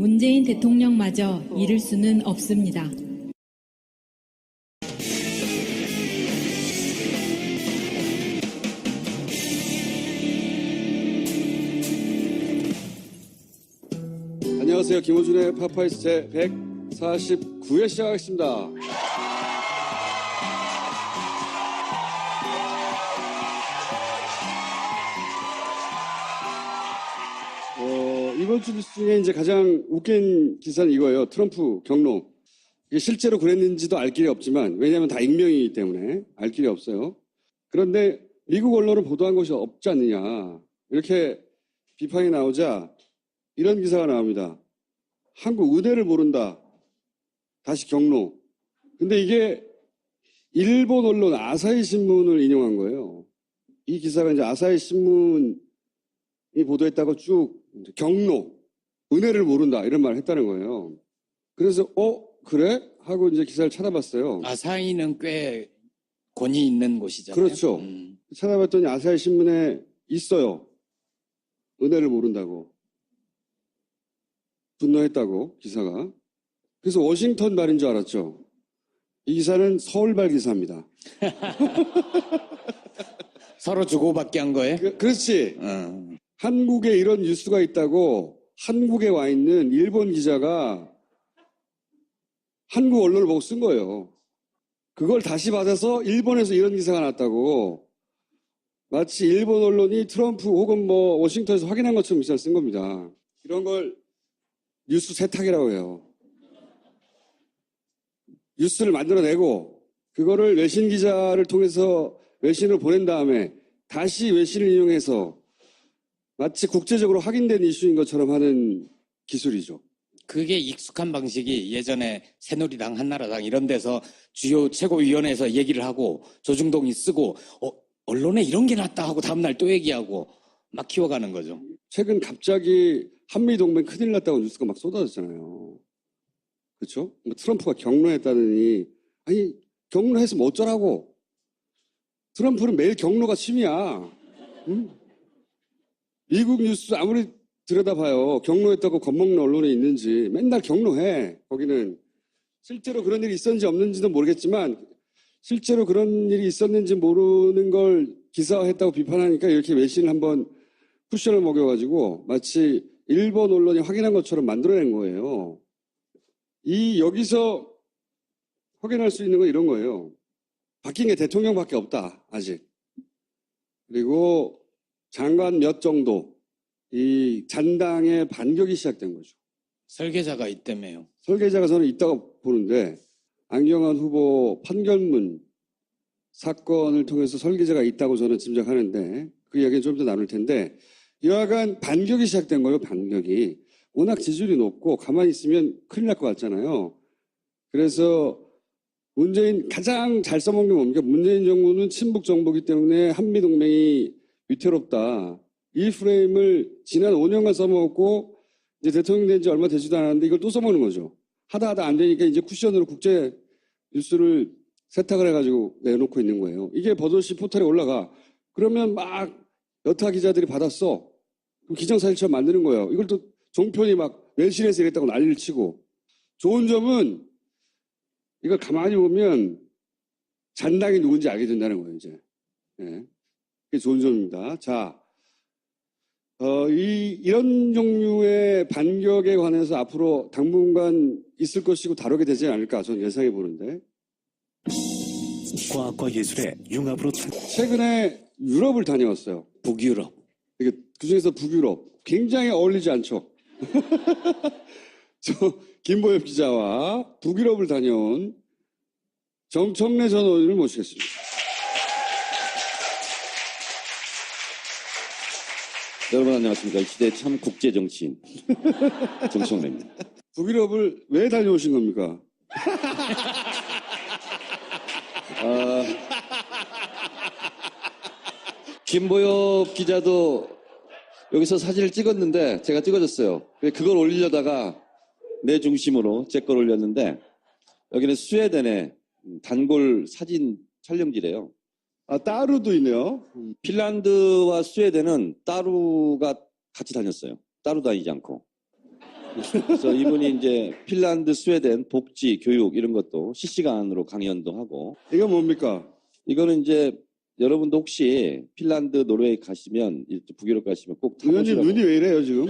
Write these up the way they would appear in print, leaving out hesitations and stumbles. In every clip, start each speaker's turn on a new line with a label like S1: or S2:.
S1: 문재인 대통령마저 이룰 수는 없습니다.
S2: 안녕하세요. 김호준의 파파이스 제 149회 시작하겠습니다. 이번 주 뉴스 중에 이제 가장 웃긴 기사는 이거예요. 트럼프 경로. 이게 실제로 그랬는지도 알 길이 없지만, 왜냐하면 다 익명이기 때문에 알 길이 없어요. 그런데 미국 언론은 보도한 것이 없지 않느냐. 이렇게 비판이 나오자 이런 기사가 나옵니다. 한국 의대를 모른다. 다시 경로. 근데 이게 일본 언론 아사히 신문을 인용한 거예요. 이 기사가 이제 아사히 신문이 보도했다고 쭉 경로, 은혜를 모른다 이런 말을 했다는 거예요. 그래서 그래? 하고 이제 기사를 찾아봤어요.
S3: 아사히는 꽤 권위 있는 곳이잖아요.
S2: 그렇죠. 찾아봤더니 아사히 신문에 있어요. 은혜를 모른다고. 분노했다고 기사가. 그래서 워싱턴 발인 줄 알았죠. 이 기사는 서울발 기사입니다.
S3: 서로 주고받기 한 거예요?
S2: 그렇지. 한국에 이런 뉴스가 있다고 한국에 와 있는 일본 기자가 한국 언론을 보고 쓴 거예요. 그걸 다시 받아서 일본에서 이런 기사가 났다고 마치 일본 언론이 트럼프 혹은 뭐 워싱턴에서 확인한 것처럼 기사를 쓴 겁니다. 이런 걸 뉴스 세탁이라고 해요. 뉴스를 만들어내고 그거를 외신 기자를 통해서 외신으로 보낸 다음에 다시 외신을 이용해서 마치 국제적으로 확인된 이슈인 것처럼 하는 기술이죠.
S3: 그게 익숙한 방식이 예전에 새누리당, 한나라당 이런 데서 주요 최고위원회에서 얘기를 하고 조중동이 쓰고 언론에 이런 게 났다 하고 다음날 또 얘기하고 막 키워가는 거죠.
S2: 최근 갑자기 한미동맹 큰일 났다고 뉴스가 막 쏟아졌잖아요. 그렇죠? 뭐 트럼프가 경로했다더니 아니 경로했으면 어쩌라고. 트럼프는 매일 경로가 취미야. 응? 미국 뉴스 아무리 들여다봐요. 경로했다고 겁먹는 언론이 있는지 맨날 경로해. 거기는 실제로 그런 일이 있었는지 없는지도 모르겠지만 실제로 그런 일이 있었는지 모르는 걸 기사화했다고 비판하니까 이렇게 외신을 한번 쿠션을 먹여가지고 마치 일본 언론이 확인한 것처럼 만들어낸 거예요. 여기서 확인할 수 있는 건 이런 거예요. 바뀐 게 대통령밖에 없다. 아직. 그리고 장관 몇 정도 이 잔당의 반격이 시작된 거죠.
S3: 설계자가 있다며요.
S2: 설계자가 저는 있다고 보는데 안경환 후보 판결문 사건을 통해서 설계자가 있다고 저는 짐작하는데 그 이야기는 좀 더 나눌 텐데 여하간 반격이 시작된 거예요. 반격이. 워낙 지지율이 높고 가만히 있으면 큰일 날 것 같잖아요. 그래서 문재인 가장 잘 써먹는 게 뭡니까? 문재인 정부는 친북 정부이기 때문에 한미동맹이 위태롭다. 이 프레임을 지난 5년간 써먹었고 이제 대통령 된 지 얼마 되지도 않았는데 이걸 또 써먹는 거죠. 하다 안 되니까 이제 쿠션으로 국제 뉴스를 세탁을 해가지고 내놓고 있는 거예요. 이게 버젓이 포털에 올라가. 그러면 막 여타 기자들이 받았어. 그럼 기정사실처럼 만드는 거예요. 이걸 또 종편이 막 외신에서 이랬다고 난리를 치고. 좋은 점은 이걸 가만히 보면 잔당이 누군지 알게 된다는 거예요, 이제. 네. 그게 좋은 점입니다. 자, 이런 종류의 반격에 관해서 앞으로 당분간 있을 것이고 다루게 되지 않을까 저는 예상해 보는데.
S4: 과학과 예술의 융합으로
S2: 최근에 유럽을 다녀왔어요.
S3: 북유럽.
S2: 그중에서 북유럽. 굉장히 어울리지 않죠. 저 김보엽 기자와 북유럽을 다녀온 정청래 전 의원을 모시겠습니다.
S5: 여러분 안녕하십니까. 이 시대의 참 국제정치인 정청래입니다.
S2: 북유럽을 왜 다녀오신 겁니까?
S5: 김보엽 기자도 여기서 사진을 찍었는데 제가 찍어줬어요. 그걸 올리려다가 내 중심으로 제 걸 올렸는데 여기는 스웨덴의 단골 사진 촬영지래요.
S2: 따루도 있네요.
S5: 핀란드와 스웨덴은 따루가 같이 다녔어요. 따루 다니지 않고. 그래서 이분이 이제 핀란드, 스웨덴 복지, 교육 이런 것도 실시간으로 강연도 하고
S2: 이거 뭡니까?
S5: 이거는 이제 여러분도 혹시 핀란드, 노르웨이 가시면 북유럽 가시면 꼭
S2: 의원님
S5: 타보시라고
S2: 눈이 왜 이래요 지금?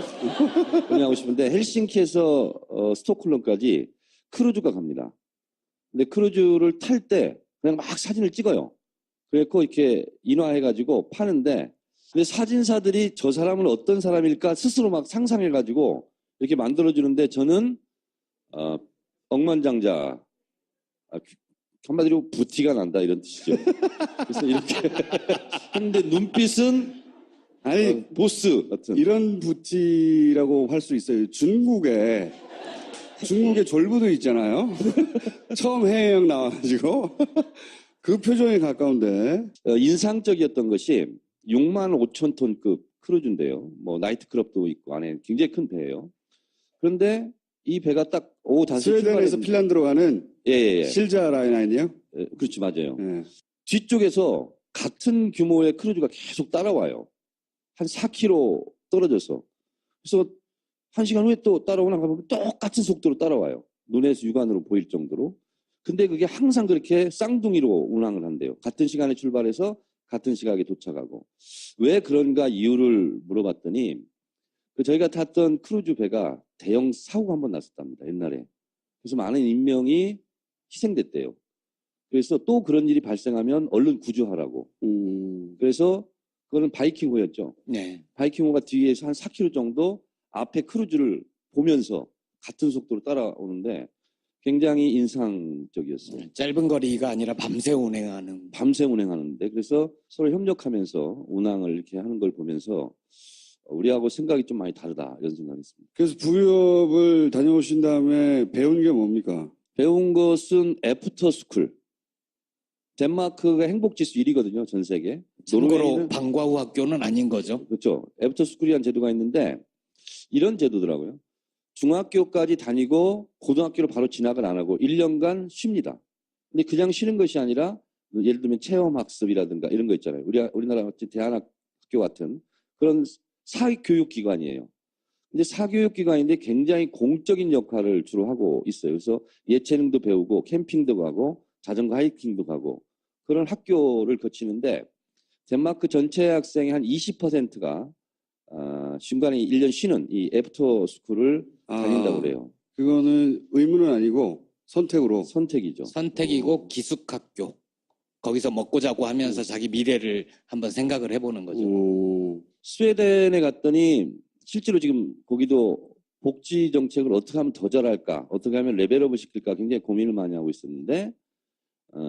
S5: 권유하고 싶은데 헬싱키에서 스톡홀름까지 크루즈가 갑니다. 근데 크루즈를 탈 때 그냥 막 사진을 찍어요. 그래서 이렇게 인화해가지고 파는데 근데 사진사들이 저 사람은 어떤 사람일까 스스로 막 상상해가지고 이렇게 만들어주는데 저는 억만장자 한마디로 부티가 난다 이런 뜻이죠. 그래서 이렇게 했는데 눈빛은
S2: 아니
S5: 보스 같은.
S2: 이런 부티라고 할 수 있어요. 중국에 졸부도 있잖아요. 처음 해외여행 나와가지고 그 표정에 가까운데.
S5: 인상적이었던 것이 6만 5천 톤급 크루즈인데요. 뭐 나이트클럽도 있고 안에 굉장히 큰 배예요. 그런데 이 배가 딱 오후 5시
S2: 스웨덴에서 핀란드로 가는
S5: 예.
S2: 실자 라인이요?
S5: 그렇지 맞아요.
S2: 예.
S5: 뒤쪽에서 같은 규모의 크루즈가 계속 따라와요. 한 4km 떨어져서. 그래서 1시간 후에 또 따라오나 가면 똑같은 속도로 따라와요. 눈에서 육안으로 보일 정도로. 근데 그게 항상 그렇게 쌍둥이로 운항을 한대요. 같은 시간에 출발해서 같은 시각에 도착하고. 왜 그런가 이유를 물어봤더니 저희가 탔던 크루즈 배가 대형 사고가 한번 났었답니다. 옛날에. 그래서 많은 인명이 희생됐대요. 그래서 또 그런 일이 발생하면 얼른 구조하라고. 그래서 그거는 바이킹호였죠.
S3: 네.
S5: 바이킹호가 뒤에서 한 4km 정도 앞에 크루즈를 보면서 같은 속도로 따라오는데 굉장히 인상적이었어요.
S3: 짧은 거리가 아니라 밤새 운행하는.
S5: 밤새 운행하는데 그래서 서로 협력하면서 운항을 이렇게 하는 걸 보면서 우리하고 생각이 좀 많이 다르다 이런 생각했습니다.
S2: 그래서 북유럽을 다녀오신 다음에 배운 게 뭡니까?
S5: 배운 것은 애프터스쿨. 덴마크가 행복지수 1위거든요. 전 세계.
S3: 참고로
S5: 노르웨이는
S3: 방과후 학교는 아닌 거죠.
S5: 그렇죠. 애프터스쿨이라는 제도가 있는데 이런 제도더라고요. 중학교까지 다니고 고등학교로 바로 진학을 안 하고 1년간 쉽니다. 근데 그냥 쉬는 것이 아니라 예를 들면 체험학습이라든가 이런 거 있잖아요. 우리나라 같은 대안학교 같은 그런 사교육기관이에요. 근데 사교육기관인데 굉장히 공적인 역할을 주로 하고 있어요. 그래서 예체능도 배우고 캠핑도 가고 자전거 하이킹도 가고 그런 학교를 거치는데 덴마크 전체 학생의 한 20%가 중간에 1년 쉬는 이 애프터 스쿨을 다닌다고 그래요.
S2: 그거는 의무는 아니고 선택으로.
S5: 선택이죠.
S3: 선택이고 기숙학교. 거기서 먹고 자고 하면서 자기 미래를 한번 생각을 해보는 거죠.
S5: 스웨덴에 갔더니 실제로 지금 거기도 복지 정책을 어떻게 하면 더 잘할까, 어떻게 하면 레벨업을 시킬까 굉장히 고민을 많이 하고 있었는데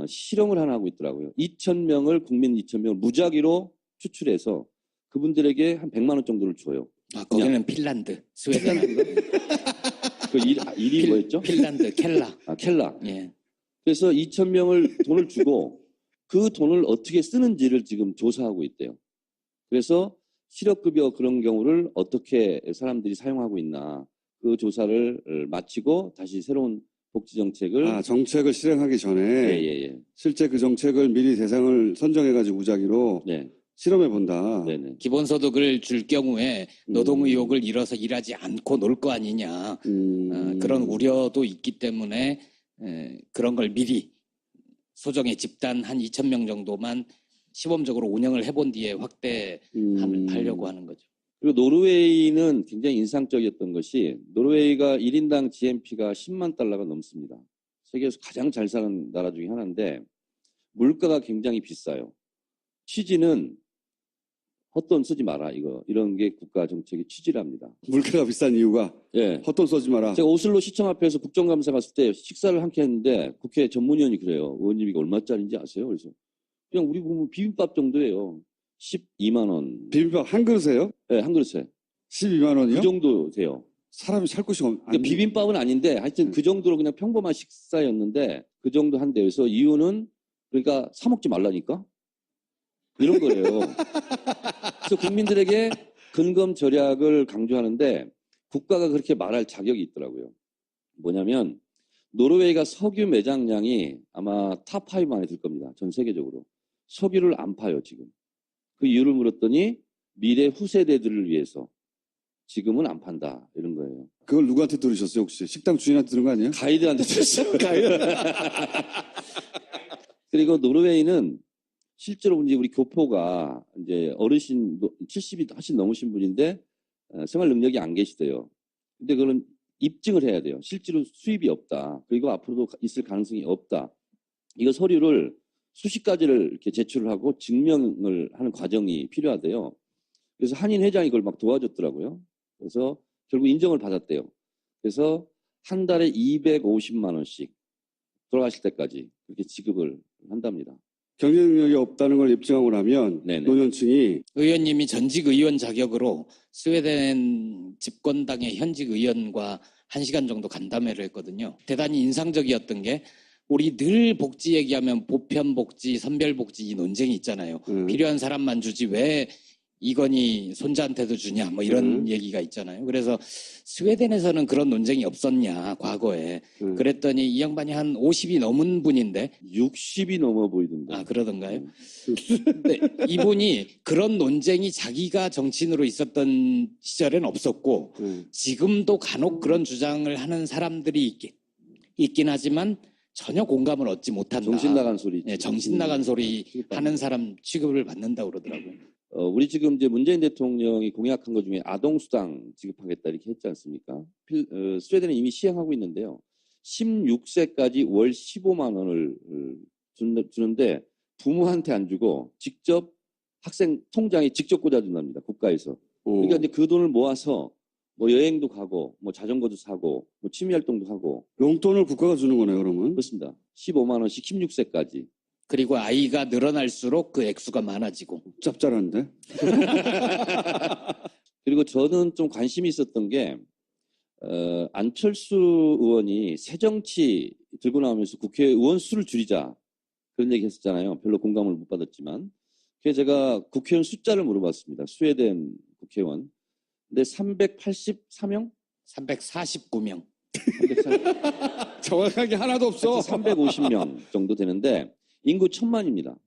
S5: 실험을 하나 하고 있더라고요. 2,000명을 국민 2,000명을 무작위로 추출해서 그분들에게 한 100만 원 정도를 줘요.
S3: 거기는 핀란드, 스웨덴.
S5: 그 일이 뭐였죠?
S3: 핀란드, 켈라.
S5: 켈라.
S3: 예.
S5: 그래서 2,000명을 돈을 주고 그 돈을 어떻게 쓰는지를 지금 조사하고 있대요. 그래서 실업급여 그런 경우를 어떻게 사람들이 사용하고 있나 그 조사를 마치고 다시 새로운 복지정책을
S2: 정책을 실행하기 전에
S5: 예.
S2: 실제 그 정책을 미리 대상을 선정해가지고 무작위로
S5: 네.
S2: 실험해 본다.
S5: 네네.
S3: 기본소득을 줄 경우에 노동의욕을 잃어서 일하지 않고 놀 거 아니냐. 그런 우려도 있기 때문에 그런 걸 미리 소정의 집단 한 2,000명 정도만 시범적으로 운영을 해본 뒤에 확대하려고 하는 거죠.
S5: 그리고 노르웨이는 굉장히 인상적이었던 것이 노르웨이가 1인당 GNP가 10만 달러가 넘습니다. 세계에서 가장 잘 사는 나라 중에 하나인데 물가가 굉장히 비싸요. 취지는 헛돈 쓰지 마라 이런 게 국가 정책의 취지랍니다.
S2: 물가가 비싼 이유가
S5: 예.
S2: 헛돈 써지 마라.
S5: 제가 오슬로 시청 앞에서 국정감사 갔을 때 식사를 함께 했는데 국회 전문위원이 그래요. 의원님 이거 얼마짜리인지 아세요? 그래서 그냥 우리 보면 비빔밥 정도예요. 12만 원.
S2: 비빔밥 한 그릇에요?
S5: 네, 한 그릇에.
S2: 12만 원이요?
S5: 그 정도 돼요.
S2: 사람이 살 곳이
S5: 그러니까 비빔밥은 아닌데 하여튼 그 정도로 그냥 평범한 식사였는데 그 정도 한대요. 그래서 이유는 그러니까 사 먹지 말라니까 이런 거래요. 그래서 국민들에게 근검 절약을 강조하는데 국가가 그렇게 말할 자격이 있더라고요. 뭐냐면 노르웨이가 석유 매장량이 아마 탑5 안에 들 겁니다. 전 세계적으로. 석유를 안 파요 지금. 그 이유를 물었더니 미래 후세대들을 위해서 지금은 안 판다 이런 거예요.
S2: 그걸 누구한테 들으셨어요, 혹시? 식당 주인한테 들은 거 아니에요?
S5: 가이드한테 줬어요. 그리고 노르웨이는 실제로 이제 우리 교포가 이제 어르신 70이 훨씬 넘으신 분인데 생활 능력이 안 계시대요. 근데 그거는 입증을 해야 돼요. 실제로 수입이 없다. 그리고 앞으로도 있을 가능성이 없다. 이거 서류를 수십 가지를 이렇게 제출을 하고 증명을 하는 과정이 필요하대요. 그래서 한인 회장이 그걸 막 도와줬더라고요. 그래서 결국 인정을 받았대요. 그래서 한 달에 250만 원씩 돌아가실 때까지 그렇게 지급을 한답니다.
S2: 경제 능력이 없다는 걸 입증하고 나면
S5: 네네.
S2: 노년층이
S3: 의원님이 전직 의원 자격으로 스웨덴 집권당의 현직 의원과 1시간 정도 간담회를 했거든요. 대단히 인상적이었던 게 우리 늘 복지 얘기하면 보편복지, 선별복지 이 논쟁이 있잖아요. 필요한 사람만 주지 왜 이건희 손자한테도 주냐 뭐 이런 얘기가 있잖아요. 그래서 스웨덴에서는 그런 논쟁이 없었냐 과거에. 그랬더니 이 양반이 한 50이 넘은 분인데
S5: 60이 넘어 보이던데.
S3: 아 그러던가요? 근데 이분이 그런 논쟁이 자기가 정치인으로 있었던 시절엔 없었고 지금도 간혹 그런 주장을 하는 사람들이 있긴 하지만 전혀 공감을 얻지 못한다.
S5: 정신 나간 소리.
S3: 네, 정신 나간 소리 하는 사람 취급을 받는다고 그러더라고요.
S5: 우리 지금 이제 문재인 대통령이 공약한 것 중에 아동수당 지급하겠다 이렇게 했지 않습니까? 스웨덴은 이미 시행하고 있는데요. 16세까지 월 15만 원을 주는데 부모한테 안 주고 직접 학생 통장에 직접 꽂아준답니다. 국가에서. 그러니까 이제 그 돈을 모아서 뭐 여행도 가고 뭐 자전거도 사고 뭐 취미활동도 하고.
S2: 용돈을 국가가 주는 거네요, 그러면.
S5: 그렇습니다. 15만 원씩 16세까지.
S3: 그리고 아이가 늘어날수록 그 액수가 많아지고.
S2: 짭짤한데?
S5: 그리고 저는 좀 관심이 있었던 게 안철수 의원이 새정치 들고 나오면서 국회의원 수를 줄이자 그런 얘기 했었잖아요. 별로 공감을 못 받았지만. 그래서 제가 국회의원 숫자를 물어봤습니다. 스웨덴 국회의원. 근데 384명?
S3: 349명.
S2: 정확하게 하나도 없어.
S5: 350명 정도 되는데 인구 1000만입니다.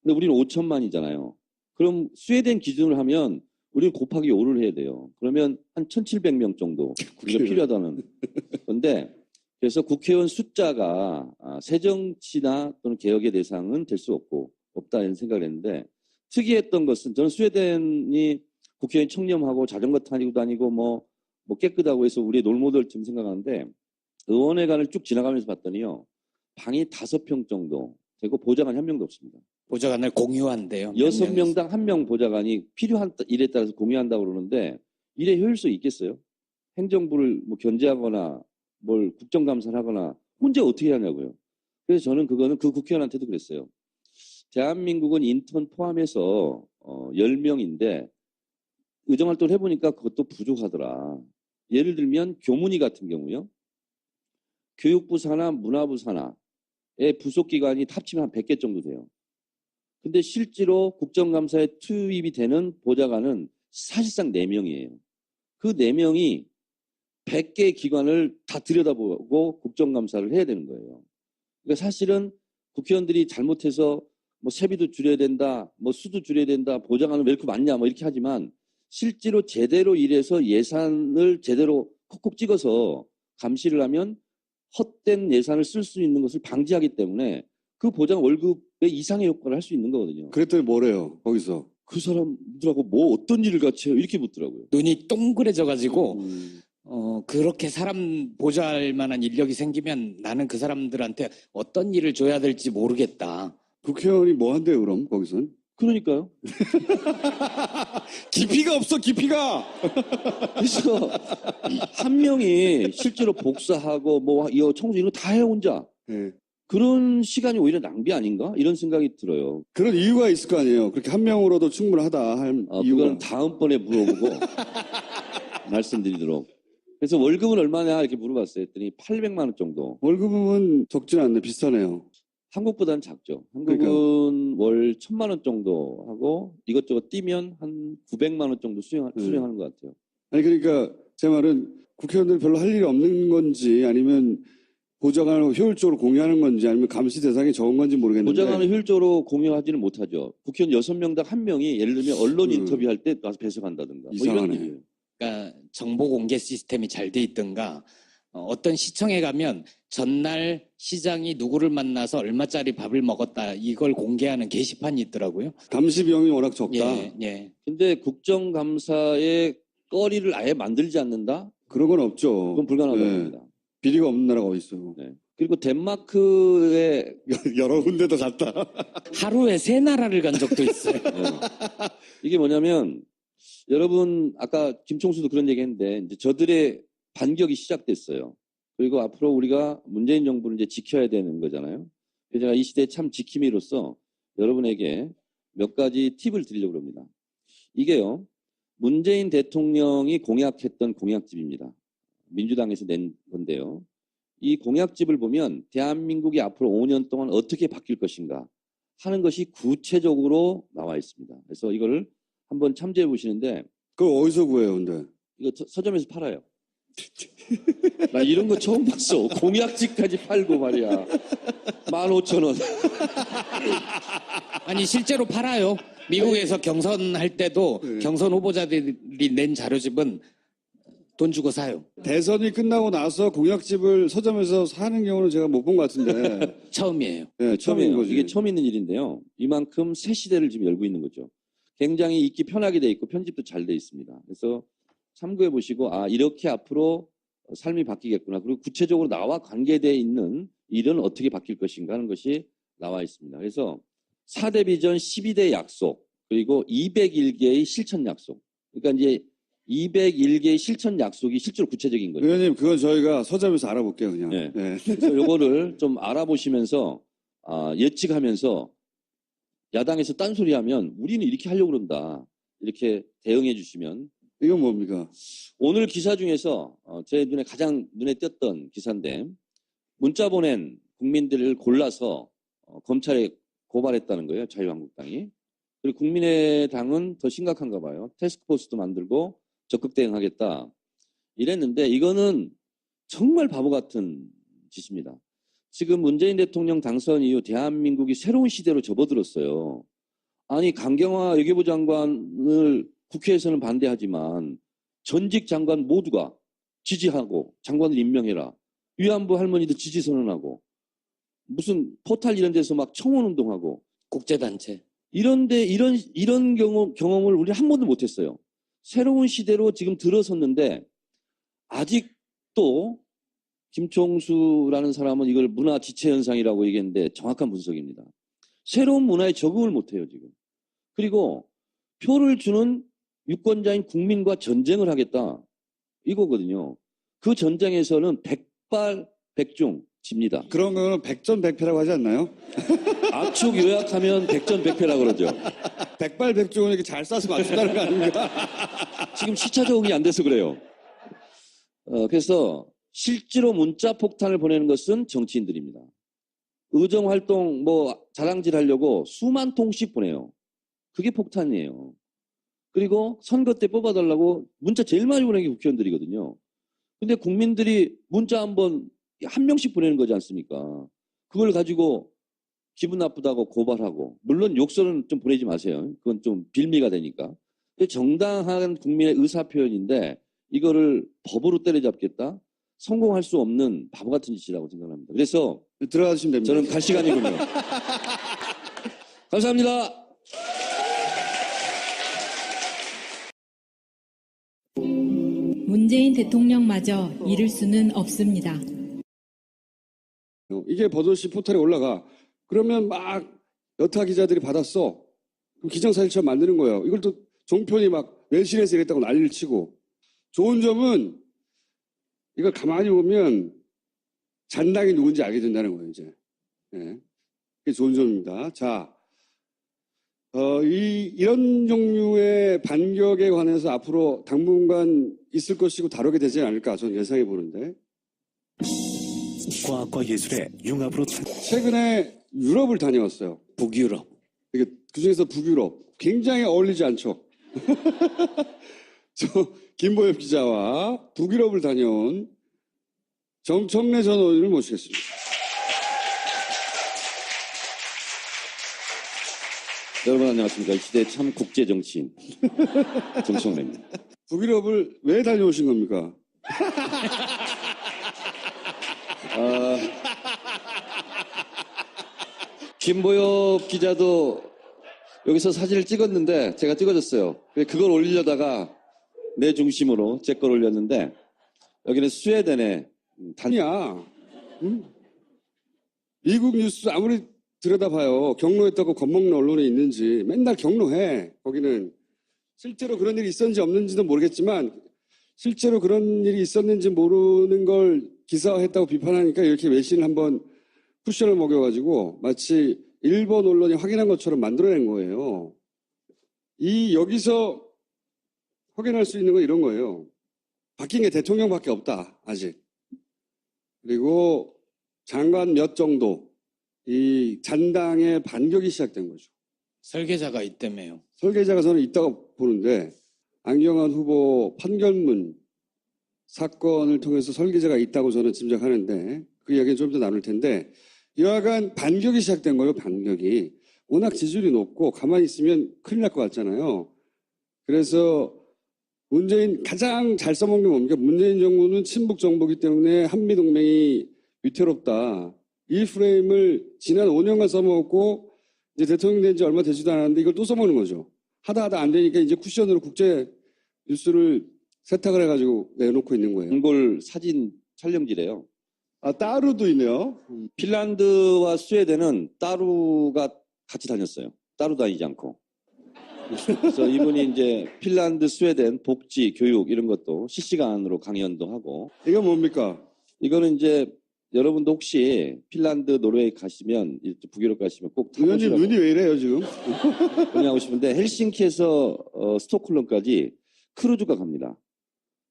S5: 근데 우리는 5천만이잖아요. 그럼 스웨덴 기준으로 하면 우리는 곱하기 5를 해야 돼요. 그러면 한 1700명 정도 우리가 필요하다는 건데 그래서 국회의원 숫자가 새정치나 또는 개혁의 대상은 될 수 없다는 생각을 했는데 특이했던 것은 저는 스웨덴이 국회의원 청렴하고 자전거 타고 다니고 뭐 깨끗하고 해서 우리의 롤모델쯤 생각하는데 의원회관을 쭉 지나가면서 봤더니요. 방이 5평 정도 되고 보좌관이 한 명도 없습니다.
S3: 보좌관을 공유한대요.
S5: 6명당 1명 보좌관이 필요한 일에 따라서 공유한다고 그러는데 일의 효율성이 있겠어요? 행정부를 뭐 견제하거나 뭘 국정감사를 하거나 혼자 어떻게 하냐고요. 그래서 저는 그거는 그 국회의원한테도 그랬어요. 대한민국은 인턴 포함해서 10명인데 의정활동을 해보니까 그것도 부족하더라. 예를 들면 교문위 같은 경우요. 교육부 산하, 문화부 산하의 부속기관이 합치면 한 100개 정도 돼요. 근데 실제로 국정감사에 투입이 되는 보좌관은 사실상 4명이에요. 그 4명이 100개의 기관을 다 들여다보고 국정감사를 해야 되는 거예요. 그러니까 사실은 국회의원들이 잘못해서 뭐 세비도 줄여야 된다, 뭐 수도 줄여야 된다, 보좌관은 왜 이렇게 많냐, 뭐 이렇게 하지만 실제로 제대로 일해서 예산을 제대로 콕콕 찍어서 감시를 하면 헛된 예산을 쓸 수 있는 것을 방지하기 때문에 그 보좌관 월급의 이상의 효과를 할 수 있는 거거든요.
S2: 그랬더니 뭐래요, 거기서?
S5: 그 사람들하고 뭐 어떤 일을 같이 해요? 이렇게 묻더라고요.
S3: 눈이 동그래져가지고 그렇게 사람 보좌할 만한 인력이 생기면 나는 그 사람들한테 어떤 일을 줘야 될지 모르겠다.
S2: 국회의원이 뭐 한대요, 그럼, 거기선?
S5: 그러니까요.
S2: 깊이가 없어, 깊이가!
S5: 그래서 한 명이 실제로 복사하고 뭐 청소 이런 거 다 해 혼자.
S2: 네.
S5: 그런 시간이 오히려 낭비 아닌가? 이런 생각이 들어요.
S2: 그런 이유가 있을 거 아니에요. 그렇게 한 명으로도 충분하다 할 이유가.
S5: 그건 다음번에 물어보고 말씀드리도록. 그래서 월급은 얼마냐 이렇게 물어봤어요. 했더니 800만 원 정도.
S2: 월급은 적진 않네, 비슷하네요.
S5: 한국보다는 작죠. 한국은 월 1000만 원 정도 하고 이것저것 뛰면 한 900만 원 정도 수령하는 것 같아요.
S2: 아니, 그러니까 제 말은 국회의원들 별로 할 일이 없는 건지 아니면 보좌관을 효율적으로 공유하는 건지 아니면 감시 대상이 적은 건지 모르겠는데.
S5: 보좌관을 효율적으로 공유하지는 못하죠. 국회의원 6명당 1명이 예를 들면 언론 인터뷰할 때 와서 배석한다든가. 뭐 이런 일이에요.
S3: 그러니까 정보 공개 시스템이 잘 돼 있든가 어떤 시청에 가면 전날 시장이 누구를 만나서 얼마짜리 밥을 먹었다 이걸 공개하는 게시판이 있더라고요.
S2: 감시 비용이 워낙 적다.
S3: 예, 예.
S5: 근데 국정감사의 거리를 아예 만들지 않는다?
S2: 그런 건 없죠.
S5: 그건 불가능하다고
S2: 네.
S5: 봅니다.
S2: 비리가 없는 나라가 어디 있어요.
S5: 네. 그리고 덴마크의
S2: 여러 군데도 갔다.
S3: 하루에 3나라를 간 적도 있어요.
S5: 이게 뭐냐면 여러분 아까 김총수도 그런 얘기했는데 이제 저들의 반격이 시작됐어요. 그리고 앞으로 우리가 문재인 정부를 이제 지켜야 되는 거잖아요. 그래서 제가 이 시대에 참 지킴이로서 여러분에게 몇 가지 팁을 드리려고 합니다. 이게요. 문재인 대통령이 공약했던 공약집입니다. 민주당에서 낸 건데요. 이 공약집을 보면 대한민국이 앞으로 5년 동안 어떻게 바뀔 것인가 하는 것이 구체적으로 나와 있습니다. 그래서 이거를 한번 참조해 보시는데
S2: 그걸 어디서 구해요, 근데?
S5: 이거 서점에서 팔아요. 나 이런 거 처음 봤어. 공약집까지 팔고 말이야. 15,000원.
S3: 아니 실제로 팔아요. 미국에서 경선할 때도
S2: 네.
S3: 경선 후보자들이 낸 자료집은 돈 주고 사요.
S2: 대선이 끝나고 나서 공약집을 서점에서 사는 경우는 제가 못 본 것 같은데.
S3: 처음이에요.
S2: 네, 처음인
S5: 처음이에요.
S2: 거지.
S5: 이게 처음 있는 일인데요. 이만큼 새 시대를 지금 열고 있는 거죠. 굉장히 읽기 편하게 돼 있고 편집도 잘 돼 있습니다. 그래서 참고해 보시고 아 이렇게 앞으로 삶이 바뀌겠구나. 그리고 구체적으로 나와 관계되어 있는 일은 어떻게 바뀔 것인가 하는 것이 나와 있습니다. 그래서 4대 비전 12대 약속 그리고 201개의 실천 약속. 그러니까 이제 201개의 실천 약속이 실제로 구체적인 거죠.
S2: 의원님, 그건 저희가 서점에서 알아볼게요, 그냥.
S5: 네.
S2: 네.
S5: 그래서 요거를 좀 알아보시면서 예측하면서 야당에서 딴소리하면 우리는 이렇게 하려고 그런다. 이렇게 대응해 주시면
S2: 이건 뭡니까?
S5: 오늘 기사 중에서 제 눈에 가장 눈에 띄었던 기사인데 문자 보낸 국민들을 골라서 검찰에 고발했다는 거예요. 자유한국당이. 그리고 국민의당은 더 심각한가 봐요. 태스크포스도 만들고 적극 대응하겠다. 이랬는데 이거는 정말 바보 같은 짓입니다. 지금 문재인 대통령 당선 이후 대한민국이 새로운 시대로 접어들었어요. 아니 강경화 외교부 장관을 국회에서는 반대하지만 전직 장관 모두가 지지하고 장관을 임명해라. 위안부 할머니도 지지 선언하고 무슨 포탈 이런 데서 막 청원 운동하고
S3: 국제단체.
S5: 이런데 이런 경험을 우리 한 번도 못했어요. 새로운 시대로 지금 들어섰는데 아직도 김총수라는 사람은 이걸 문화 지체 현상이라고 얘기했는데 정확한 분석입니다. 새로운 문화에 적응을 못해요 지금. 그리고 표를 주는 유권자인 국민과 전쟁을 하겠다 이거거든요. 그 전쟁에서는 백발백중 집니다.
S2: 그런 거는 백전백패라고 하지 않나요?
S5: 압축 요약하면 백전백패라 그러죠.
S2: 백발백중은 이렇게 잘 싸서 맞춘다는 거 아닙니까?
S5: 지금 시차 적응이 안 돼서 그래요. 그래서 실제로 문자 폭탄을 보내는 것은 정치인들입니다. 의정 활동 자랑질 하려고 수만 통씩 보내요. 그게 폭탄이에요. 그리고 선거 때 뽑아달라고 문자 제일 많이 보내는 게 국회의원들이거든요. 근데 국민들이 문자 한 명씩 보내는 거지 않습니까? 그걸 가지고 기분 나쁘다고 고발하고 물론 욕설은 좀 보내지 마세요. 그건 좀 빌미가 되니까. 정당한 국민의 의사표현인데 이거를 법으로 때려잡겠다? 성공할 수 없는 바보 같은 짓이라고 생각합니다. 그래서
S2: 들어가시면 됩니다.
S5: 저는 갈 시간이군요. 감사합니다.
S1: 문재인 대통령마저 이를 수는 없습니다.
S2: 이게 버젓이 포털에 올라가. 그러면 막 여타 기자들이 받았어. 그럼 기정사실처럼 만드는 거예요. 이걸 또 종편이 막 외신에서 이랬다고 난리를 치고. 좋은 점은 이걸 가만히 보면 잔당이 누군지 알게 된다는 거예요, 이제. 네. 그게 좋은 점입니다. 자, 이런 종류의 반격에 관해서 앞으로 당분간 있을 것이고 다루게 되지 않을까 저는 예상해 보는데.
S4: 과학과 예술의 융합으로
S2: 최근에 유럽을 다녀왔어요.
S3: 북유럽.
S2: 그중에서 북유럽. 굉장히 어울리지 않죠. 저 김보엽 기자와 북유럽을 다녀온 정청래 전 의원을 모시겠습니다.
S5: 여러분 안녕하십니까. 이 시대 참 국제 정치인 정청래입니다.
S2: 북유럽을 왜 다녀오신 겁니까?
S5: 김보엽 기자도 여기서 사진을 찍었는데 제가 찍어줬어요. 그걸 올리려다가 내 중심으로 제 걸 올렸는데 여기는 스웨덴의
S2: 아니야. 미국 뉴스 아무리 들여다봐요. 경로했다고 겁먹는 언론에 있는지 맨날 경로해. 거기는 실제로 그런 일이 있었는지 없는지도 모르겠지만 실제로 그런 일이 있었는지 모르는 걸 기사화했다고 비판하니까 이렇게 외신을 한번 쿠션을 먹여가지고 마치 일본 언론이 확인한 것처럼 만들어낸 거예요. 여기서 확인할 수 있는 건 이런 거예요. 바뀐 게 대통령밖에 없다, 아직. 그리고 장관 몇 정도, 이 잔당의 반격이 시작된 거죠.
S3: 설계자가 있다며요.
S2: 설계자가 저는 있다고 보는데, 안경환 후보 판결문 사건을 통해서 설계자가 있다고 저는 짐작하는데, 그 이야기는 좀 더 나눌 텐데, 여하간 반격이 시작된 거예요, 반격이. 워낙 지지율이 높고, 가만히 있으면 큰일 날 것 같잖아요. 그래서 문재인 가장 잘 써먹는 게 뭡니까? 문재인 정부는 친북 정부이기 때문에 한미동맹이 위태롭다. 이 프레임을 지난 5년간 써먹었고 이제 대통령 된 지 얼마 되지도 않았는데 이걸 또 써먹는 거죠. 하다 안 되니까 이제 쿠션으로 국제 뉴스를 세탁을 해가지고 내놓고 있는 거예요.
S5: 몽골 사진 촬영지래요.
S2: 아, 따루도 있네요.
S5: 핀란드와 스웨덴은 따루가 같이 다녔어요. 따루 다니지 않고. 그래서 이분이 이제 핀란드, 스웨덴, 복지, 교육 이런 것도 실시간으로 강연도 하고.
S2: 이건 뭡니까?
S5: 이거는 이제 여러분도 혹시 핀란드, 노르웨이 가시면 북유럽 가시면 꼭
S2: 의원님
S5: 타보시라고
S2: 눈이 왜 이래요 지금?
S5: 권하고 싶은데 헬싱키에서 스톡홀름까지 크루즈가 갑니다.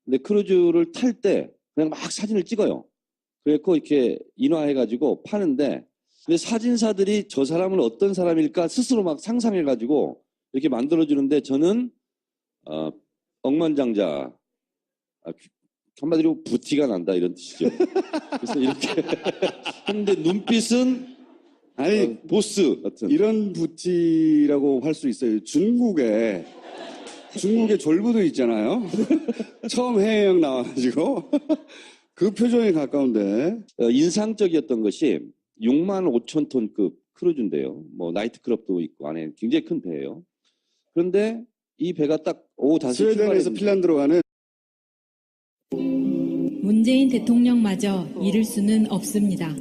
S5: 근데 크루즈를 탈 때 그냥 막 사진을 찍어요. 그래서 이렇게 인화해가지고 파는데 근데 사진사들이 저 사람은 어떤 사람일까 스스로 막 상상해가지고 이렇게 만들어주는데 저는 억만장자 한마디로 부티가 난다 이런 뜻이죠. 그래서 이렇게 했는데 눈빛은
S2: 아니
S5: 보스 같은.
S2: 이런 부티라고 할 수 있어요. 중국에 졸부도 있잖아요. 처음 해외여행 나와가지고 그 표정에 가까운데.
S5: 인상적이었던 것이 6만 5천 톤급 크루즈인데요. 뭐 나이트클럽도 있고 안에 굉장히 큰 배예요. 그런데 이 배가 딱 오후 5시
S2: 스웨덴에서 핀란드로 가는
S1: 문재인 대통령마저 잃을 수는 없습니다.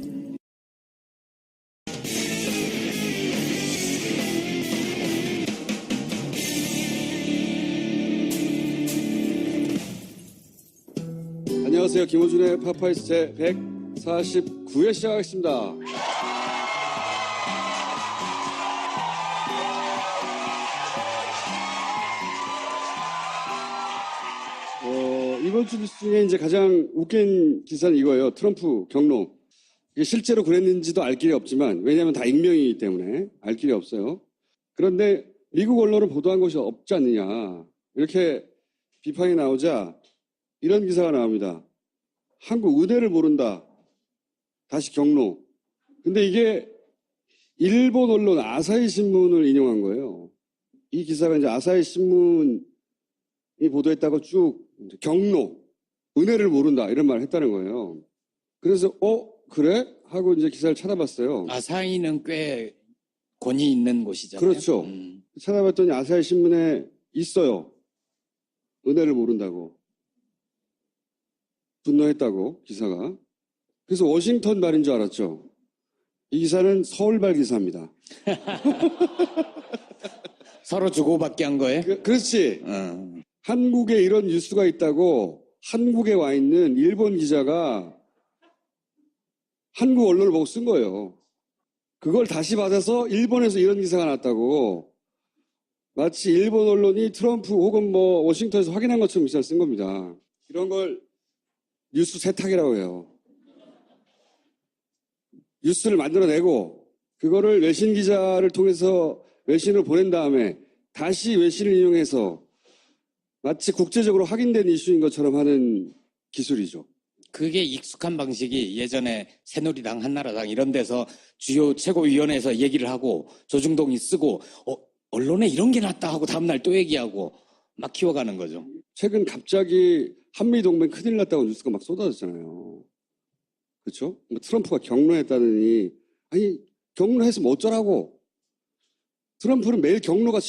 S2: 안녕하세요. 김호준의 파파이스 제 149회 시작하겠습니다. 이번 주 뉴스 중에 이제 가장 웃긴 기사는 이거예요. 트럼프 경로. 이게 실제로 그랬는지도 알 길이 없지만, 왜냐하면 다 익명이기 때문에 알 길이 없어요. 그런데 미국 언론은 보도한 것이 없지 않느냐. 이렇게 비판이 나오자 이런 기사가 나옵니다. 한국 의대를 모른다. 다시 경로. 근데 이게 일본 언론 아사히 신문을 인용한 거예요. 이 기사가 이제 아사히 신문이 보도했다고 쭉 경로, 은혜를 모른다 이런 말을 했다는 거예요. 그래서 그래? 하고 이제 기사를 찾아봤어요.
S3: 아사히는 꽤 권위 있는 곳이잖아요.
S2: 그렇죠. 찾아봤더니 아사히 신문에 있어요. 은혜를 모른다고. 분노했다고 기사가. 그래서 워싱턴 발인 줄 알았죠. 이 기사는 서울발 기사입니다.
S3: 서로 주고받기 한 거예요?
S2: 그렇지. 한국에 이런 뉴스가 있다고 한국에 와 있는 일본 기자가 한국 언론을 보고 쓴 거예요. 그걸 다시 받아서 일본에서 이런 기사가 났다고 마치 일본 언론이 트럼프 혹은 뭐 워싱턴에서 확인한 것처럼 기사를 쓴 겁니다. 이런 걸 뉴스 세탁이라고 해요. 뉴스를 만들어내고 그거를 외신 기자를 통해서 외신을 보낸 다음에 다시 외신을 이용해서 마치 국제적으로 확인된 이슈인 것처럼 하는 기술이죠.
S3: 그게 익숙한 방식이 예전에 새누리당, 한나라당 이런 데서 주요 최고위원회에서 얘기를 하고 조중동이 쓰고 언론에 이런 게 났다 하고 다음날 또 얘기하고 막 키워가는 거죠.
S2: 최근 갑자기 한미동맹 큰일 났다고 뉴스가 막 쏟아졌잖아요. 그렇죠? 뭐 트럼프가 경로했다더니 아니 경로했으면 어쩌라고. 트럼프는 매일 경로가